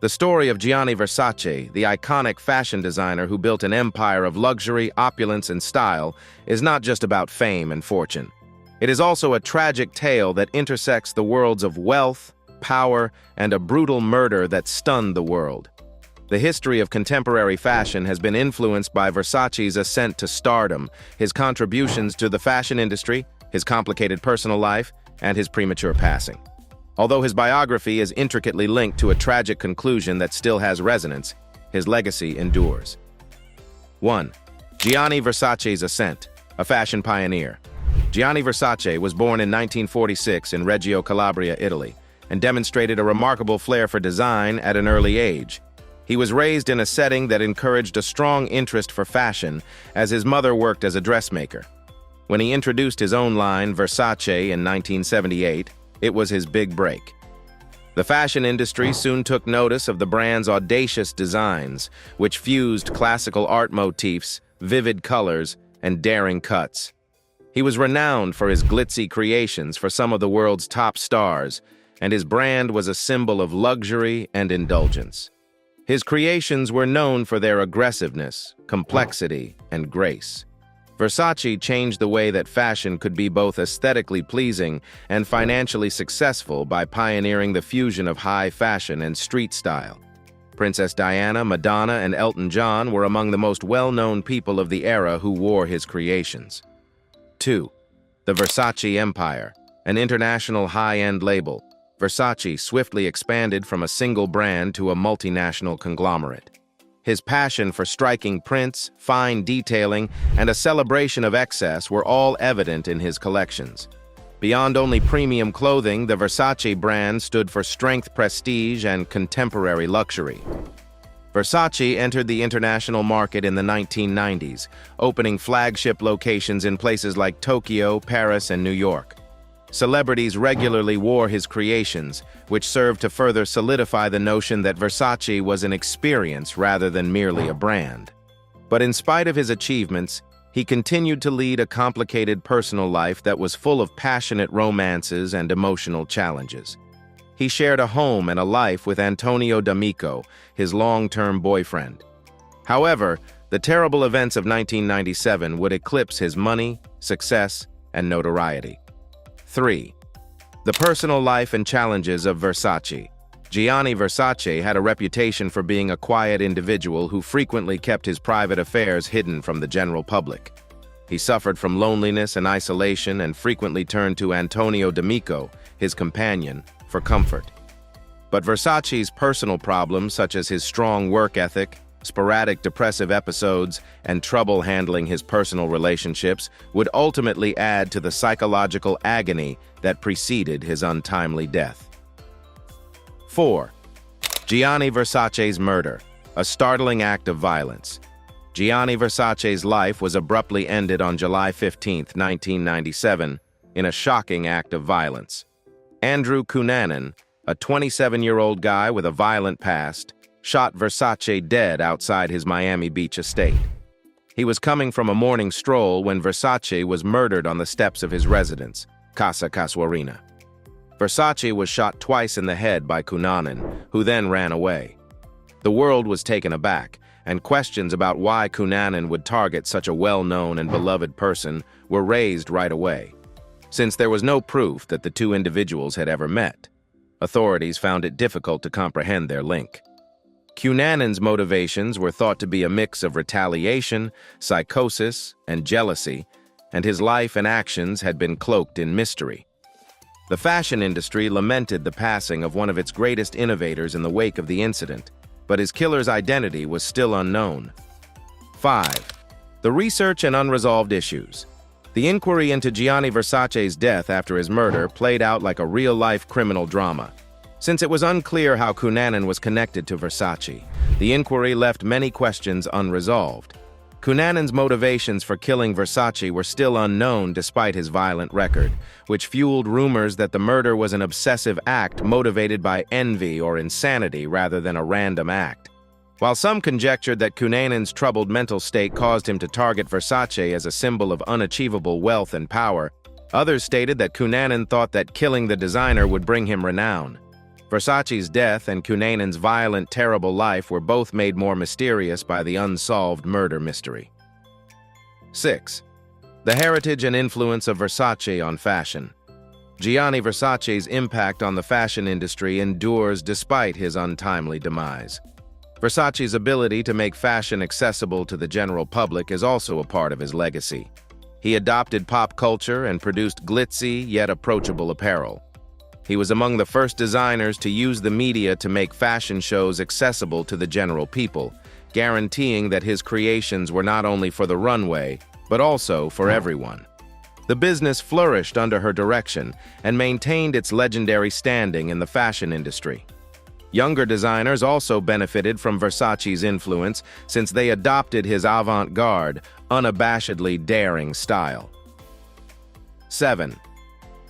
The story of Gianni Versace, the iconic fashion designer who built an empire of luxury, opulence, and style, is not just about fame and fortune. It is also a tragic tale that intersects the worlds of wealth, power, and a brutal murder that stunned the world. The history of contemporary fashion has been influenced by Versace's ascent to stardom, his contributions to the fashion industry, his complicated personal life, and his premature passing. Although his biography is intricately linked to a tragic conclusion that still has resonance, his legacy endures. 1. Gianni Versace's ascent, a fashion pioneer. Gianni Versace was born in 1946 in Reggio Calabria, Italy, and demonstrated a remarkable flair for design at an early age. He was raised in a setting that encouraged a strong interest for fashion, as his mother worked as a dressmaker. When he introduced his own line, Versace, in 1978, it was his big break. The fashion industry soon took notice of the brand's audacious designs, which fused classical art motifs, vivid colors, and daring cuts. He was renowned for his glitzy creations for some of the world's top stars, and his brand was a symbol of luxury and indulgence. His creations were known for their aggressiveness, complexity, and grace. Versace changed the way that fashion could be both aesthetically pleasing and financially successful by pioneering the fusion of high fashion and street style. Princess Diana, Madonna, and Elton John were among the most well-known people of the era who wore his creations. 2. The Versace Empire, an international high-end label. Versace swiftly expanded from a single brand to a multinational conglomerate. His passion for striking prints, fine detailing, and a celebration of excess were all evident in his collections. Beyond only premium clothing, the Versace brand stood for strength, prestige, and contemporary luxury. Versace entered the international market in the 1990s, opening flagship locations in places like Tokyo, Paris, and New York. Celebrities regularly wore his creations, which served to further solidify the notion that Versace was an experience rather than merely a brand. But in spite of his achievements, he continued to lead a complicated personal life that was full of passionate romances and emotional challenges. He shared a home and a life with Antonio D'Amico, his long-term boyfriend. However, the terrible events of 1997 would eclipse his money, success, and notoriety. 3. The personal life and challenges of Versace. Gianni Versace had a reputation for being a quiet individual who frequently kept his private affairs hidden from the general public. He suffered from loneliness and isolation and frequently turned to Antonio D'Amico, his companion, for comfort. But Versace's personal problems, such as his strong work ethic, sporadic depressive episodes, and trouble handling his personal relationships, would ultimately add to the psychological agony that preceded his untimely death. 4. Gianni Versace's murder, a startling act of violence. Gianni Versace's life was abruptly ended on July 15, 1997, in a shocking act of violence. Andrew Cunanan, a 27-year-old guy with a violent past, shot Versace dead outside his Miami Beach estate. He was coming from a morning stroll when Versace was murdered on the steps of his residence, Casa Casuarina. Versace was shot twice in the head by Cunanan, who then ran away. The world was taken aback, and questions about why Cunanan would target such a well-known and beloved person were raised right away. Since there was no proof that the two individuals had ever met, authorities found it difficult to comprehend their link. Cunanan's motivations were thought to be a mix of retaliation, psychosis, and jealousy, and his life and actions had been cloaked in mystery. The fashion industry lamented the passing of one of its greatest innovators in the wake of the incident, but his killer's identity was still unknown. 5. The research and unresolved issues. The inquiry into Gianni Versace's death after his murder played out like a real-life criminal drama. Since it was unclear how Cunanan was connected to Versace, the inquiry left many questions unresolved. Cunanan's motivations for killing Versace were still unknown despite his violent record, which fueled rumors that the murder was an obsessive act motivated by envy or insanity rather than a random act. While some conjectured that Cunanan's troubled mental state caused him to target Versace as a symbol of unachievable wealth and power, others stated that Cunanan thought that killing the designer would bring him renown. Versace's death and Cunanan's violent, terrible life were both made more mysterious by the unsolved murder mystery. 6. The heritage and influence of Versace on fashion. Gianni Versace's impact on the fashion industry endures despite his untimely demise. Versace's ability to make fashion accessible to the general public is also a part of his legacy. He adopted pop culture and produced glitzy yet approachable apparel. He was among the first designers to use the media to make fashion shows accessible to the general people, guaranteeing that his creations were not only for the runway, but also for everyone. The business flourished under her direction and maintained its legendary standing in the fashion industry. Younger designers also benefited from Versace's influence since they adopted his avant-garde, unabashedly daring style. 7.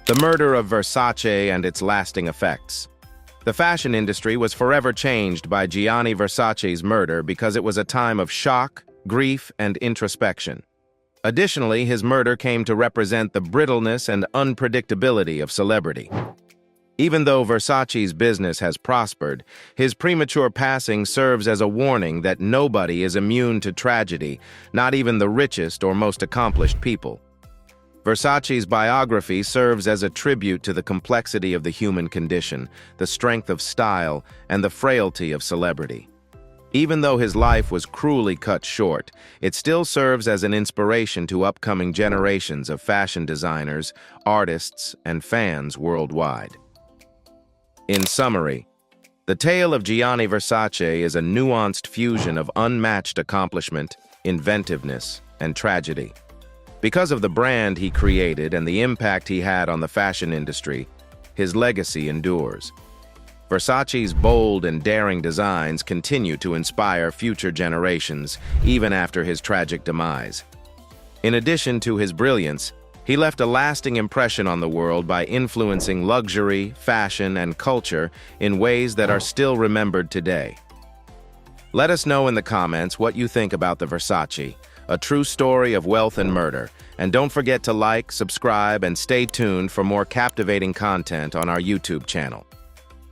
The murder of Versace and its lasting effects. The fashion industry was forever changed by Gianni Versace's murder because it was a time of shock, grief, and introspection. Additionally, his murder came to represent the brittleness and unpredictability of celebrity. Even though Versace's business has prospered, his premature passing serves as a warning that nobody is immune to tragedy, not even the richest or most accomplished people. Versace's biography serves as a tribute to the complexity of the human condition, the strength of style, and the frailty of celebrity. Even though his life was cruelly cut short, it still serves as an inspiration to upcoming generations of fashion designers, artists, and fans worldwide. In summary, the tale of Gianni Versace is a nuanced fusion of unmatched accomplishment, inventiveness, and tragedy. Because of the brand he created and the impact he had on the fashion industry, his legacy endures. Versace's bold and daring designs continue to inspire future generations, even after his tragic demise. In addition to his brilliance, he left a lasting impression on the world by influencing luxury, fashion, and culture in ways that are still remembered today. Let us know in the comments what you think about the Versace, a true story of wealth and murder, and don't forget to like, subscribe, and stay tuned for more captivating content on our YouTube channel.